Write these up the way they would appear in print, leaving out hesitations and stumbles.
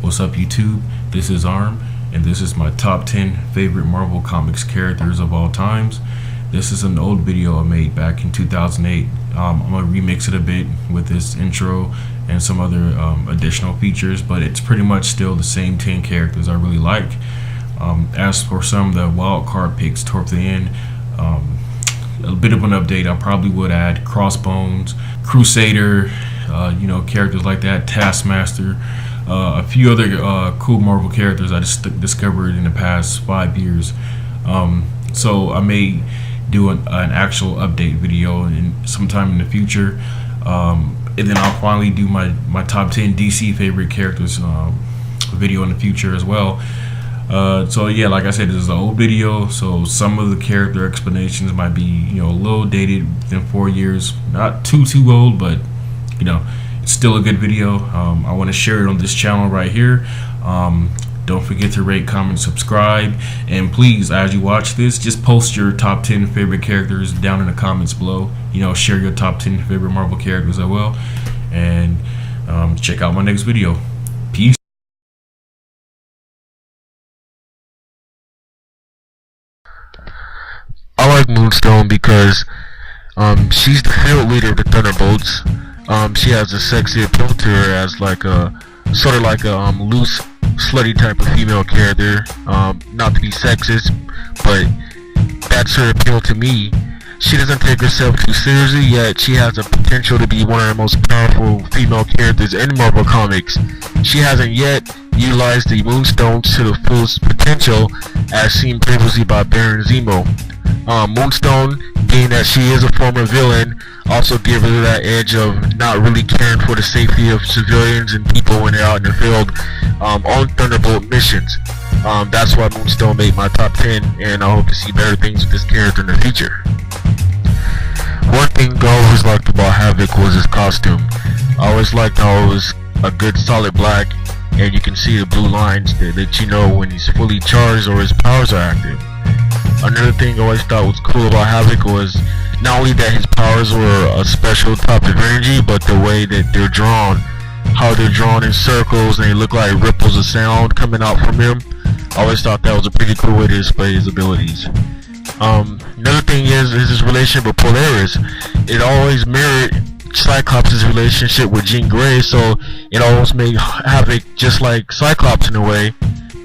What's up YouTube? This is A.R.M, and this is my top 10 favorite Marvel Comics characters of all times. This is an old video I made back in 2008. I'm going to remix it a bit with this intro and some other additional features, but it's pretty much still the same 10 characters I really like. As for some of the wild card picks toward the end, a bit of an update. I probably would add Crossbones, Crusader, characters like that, Taskmaster, a few other cool Marvel characters I just discovered in the past 5 years. So I may do an actual update video sometime in the future, and then I'll finally do my top 10 DC favorite characters video in the future as well. So yeah, like I said, this is an old video, so some of the character explanations might be a little dated within 4 years. Not too old, but it's still a good video. I want to share it on this channel right here. Don't forget to rate, comment, subscribe, and please, as you watch this, just post your top 10 favorite characters down in the comments below. Share your top 10 favorite Marvel characters as well, and check out my next video. Peace. I like MOONSTONE because she's the field leader of the Thunderbolts. She has a sexy appeal to her as like a sort of like a loose, slutty type of female character. Not to be sexist, but that's her appeal to me. She doesn't take herself too seriously, yet she has a potential to be one of the most powerful female characters in Marvel Comics. She hasn't yet utilized the MOONSTONE to the fullest potential, as seen previously by Baron Zemo. MOONSTONE, being that she is a former villain, also gives her that edge of not really caring for the safety of civilians and people when they're out in the field on Thunderbolt missions. That's why MOONSTONE made my top 10, and I hope to see better things with this character in the future. One thing I always liked about Havok was his costume. I always liked how it was a good solid black, and you can see the blue lines that let you know when he's fully charged or his powers are active. Another thing I always thought was cool about Havok was not only that his powers were a special type of energy, but the way that they're drawn. How they're drawn in circles and they look like ripples of sound coming out from him. I always thought that was a pretty cool way to display his abilities. Another thing is his relationship with Polaris. It always mirrored Cyclops' relationship with Jean Grey, so it almost made Havok just like Cyclops in a way,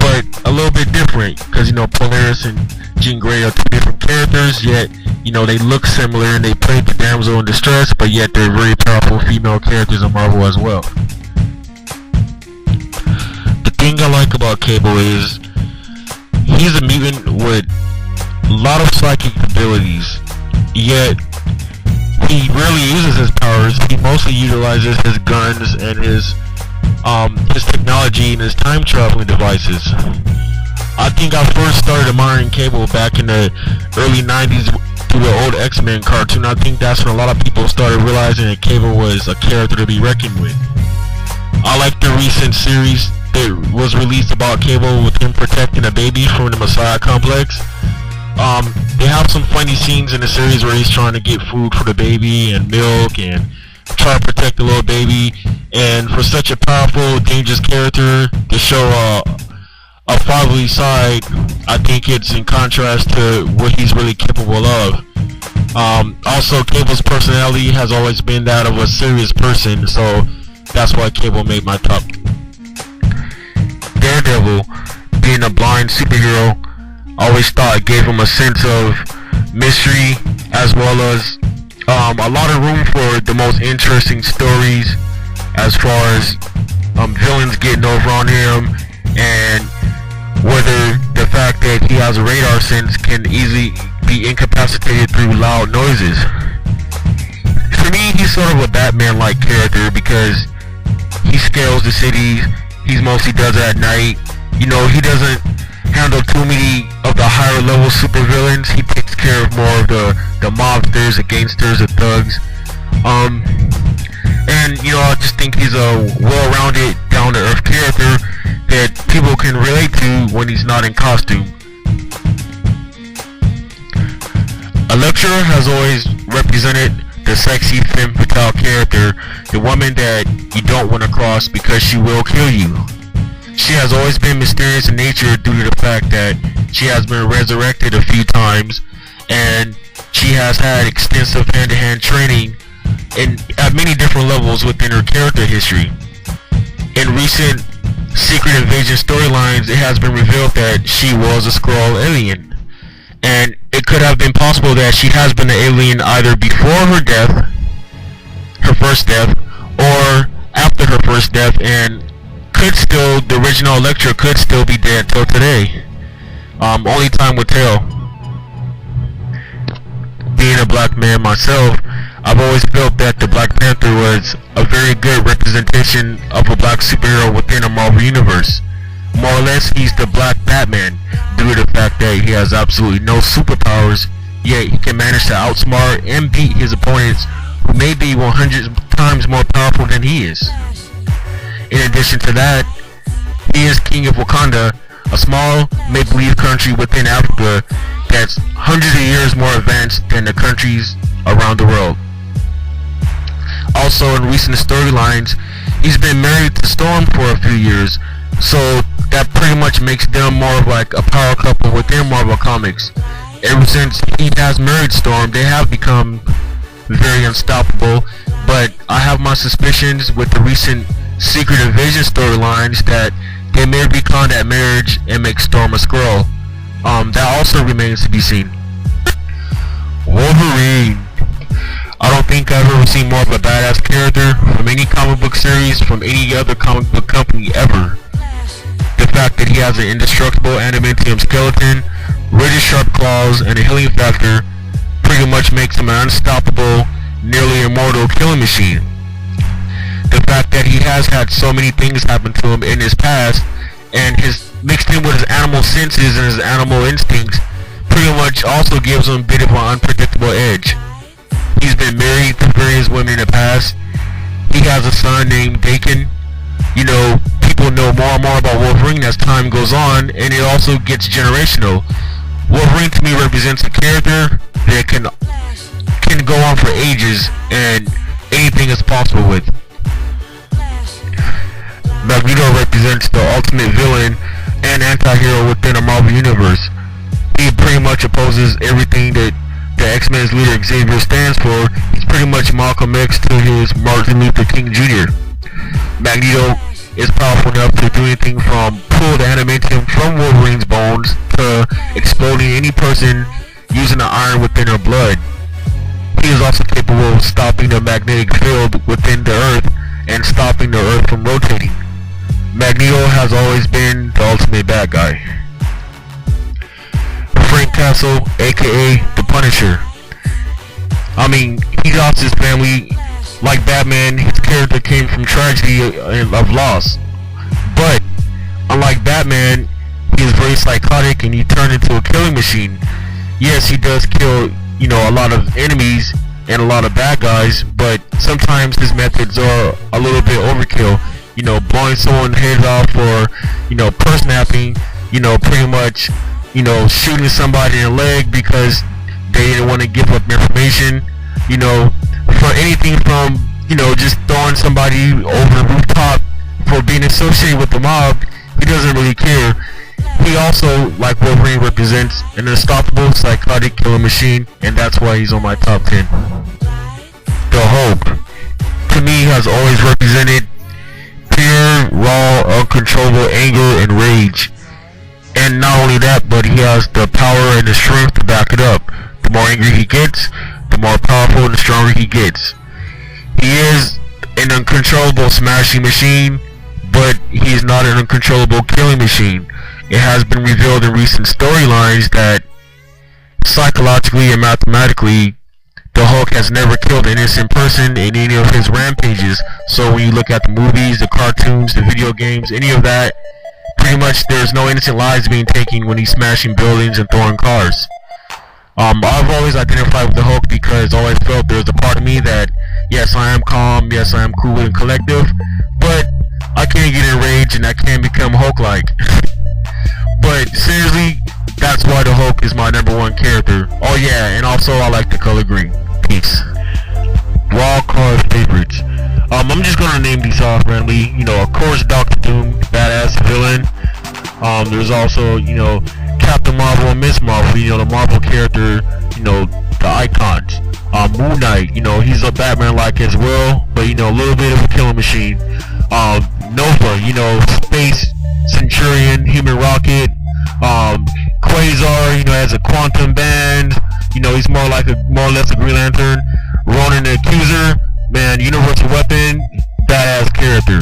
but a little bit different, because Polaris and Jean Grey are two different characters, yet they look similar and they play the damsel in distress, but yet they're very powerful female characters in Marvel as well. The thing I like about Cable is he's a mutant with a lot of psychic abilities, yet he rarely uses his powers. He mostly utilizes his guns and his technology and his time traveling devices. I think I first started admiring Cable back in the early 90s through the old X-Men cartoon. I think that's when a lot of people started realizing that Cable was a character to be reckoned with. I like the recent series that was released about Cable with him protecting a baby from the Messiah complex. They have some funny scenes in the series where he's trying to get food for the baby and milk and try to protect the little baby. And for such a powerful, dangerous character to show a fatherly side, I think it's in contrast to what he's really capable of. Also, Cable's personality has always been that of a serious person, so that's why Cable made my top. Daredevil, being a blind superhero, I always thought it gave him a sense of mystery, as well as a lot of room for the most interesting stories, as far as villains getting over on him, and whether the fact that he has a radar sense can easily be incapacitated through loud noises. For me, he's sort of a Batman-like character because he scales the cities. He mostly does it at night. He doesn't handle too many of the higher level supervillains. He takes care of more of the mobsters, the gangsters, the thugs. And I just think he's a well-rounded, down-to-earth character that people can relate to when he's not in costume. Elektra has always represented the sexy femme fatale character, the woman that you don't want to cross because she will kill you. she has always been mysterious in nature due to the fact that she has been resurrected a few times, and she has had extensive hand-to-hand training at many different levels within her character history. In recent Secret Invasion storylines, it has been revealed that she was a Skrull alien, and it could have been possible that she has been an alien either before her death, her first death, or after her first death, and the original Elektra could still be dead till today. Only time will tell. Being a black man myself, I've always felt that the Black Panther was a very good representation of a black superhero within a Marvel universe. More or less, he's the Black Batman, due to the fact that he has absolutely no superpowers, yet he can manage to outsmart and beat his opponents who may be 100 times more powerful than he is. In addition to that, he is King of Wakanda, a small make-believe country within Africa that's hundreds of years more advanced than the countries around the world. Also, in recent storylines, he's been married to Storm for a few years, so that pretty much makes them more of like a power couple within Marvel Comics. Ever since he has married Storm, they have become very unstoppable, but I have my suspicions with the recent Secret Invasion storylines that they may recon that marriage and make Storm a Skrull. That also remains to be seen. Wolverine. I don't think I've ever seen more of a badass character from any comic book series from any other comic book company ever. The fact that he has an indestructible adamantium skeleton, razor sharp claws, and a healing factor pretty much makes him an unstoppable, nearly immortal killing machine. The fact that he has had so many things happen to him in his past, and his mixed in with his animal senses and his animal instincts, pretty much also gives him a bit of an unpredictable edge. He's been married to various women in the past. He has a son named Dakin. You know, people know more and more about Wolverine as time goes on, and it also gets generational. Wolverine to me represents a character that can go on for ages, and anything is possible with. Magneto represents the ultimate villain and anti-hero within the Marvel Universe. He pretty much opposes everything that the X-Men's leader Xavier stands for. He's pretty much Malcolm X to his Martin Luther King Jr. Magneto is powerful enough to do anything from pull the adamantium from Wolverine's bones to exploding any person using the iron within her blood. He is also capable of stopping the magnetic field within the Earth and stopping the Earth from rotating. Magneto has always been the ultimate bad guy. Frank Castle, aka the Punisher. I mean, he lost his family like Batman. His character came from tragedy of loss. But unlike Batman, he is very psychotic and he turned into a killing machine. Yes, he does kill, a lot of enemies and a lot of bad guys, but sometimes his methods are a little bit overkill. Blowing someone's head off, or purse snapping, pretty much shooting somebody in the leg because they didn't want to give up information, for anything from just throwing somebody over the rooftop for being associated with the mob. He doesn't really care. He also, like Wolverine, represents an unstoppable psychotic killer machine, and that's why he's on my top 10. The Hulk, to me, has always represented pure, raw, uncontrollable anger and rage. And not only that, but he has the power and the strength to back it up. The more angry he gets, the more powerful and the stronger he gets. He is an uncontrollable smashing machine, but he is not an uncontrollable killing machine. It has been revealed in recent storylines that psychologically and mathematically, the Hulk has never killed an innocent person in any of his rampages. So when you look at the movies, the cartoons, the video games, any of that, pretty much there's no innocent lives being taken when he's smashing buildings and throwing cars. I've always identified with the Hulk because I always felt there's a part of me that, yes, I am calm, yes, I am cool and collective, but I can get enraged and I can become Hulk-like. But seriously, that's why the Hulk is my number one character. Oh yeah, and also I like the color green. Peace. Wild card favorites. I'm just gonna name these off randomly. You know, of course, Doctor Doom, badass villain. There's also, you know, Captain Marvel and Miss Marvel. You know, the Marvel character. You know, the icons. Moon Knight. You know, he's a Batman-like as well, but you know, a little bit of a killing machine. Nova. You know, Space Centurion, Human Rocket. Quasar. You know, has a quantum band. You know, he's more or less a Green Lantern. Ronan the Accuser. Man, Universal Weapon, badass character.